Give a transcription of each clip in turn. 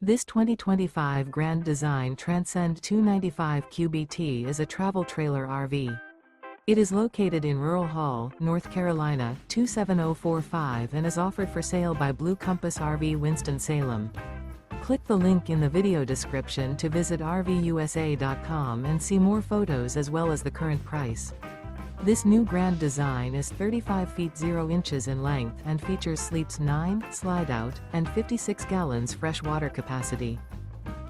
This 2025 Grand Design Transcend 295 QBT is a travel trailer RV. It is located in Rural Hall, North Carolina, 27045 and is offered for sale by Blue Compass RV Winston, Salem. Click the link in the video description to visit RVUSA.com and see more photos as well as the current price. This new Grand Design is 35 feet 0 inches in length and features sleeps 9, Slideout, and 56 gallons fresh water capacity.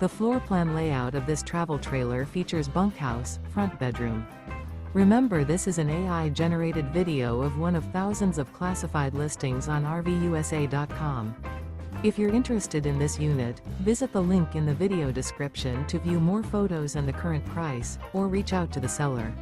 The floor plan layout of this travel trailer features bunkhouse, front bedroom. Remember, this is an AI-generated video of one of thousands of classified listings on RVUSA.com. If you're interested in this unit, visit the link in the video description to view more photos and the current price, or reach out to the seller.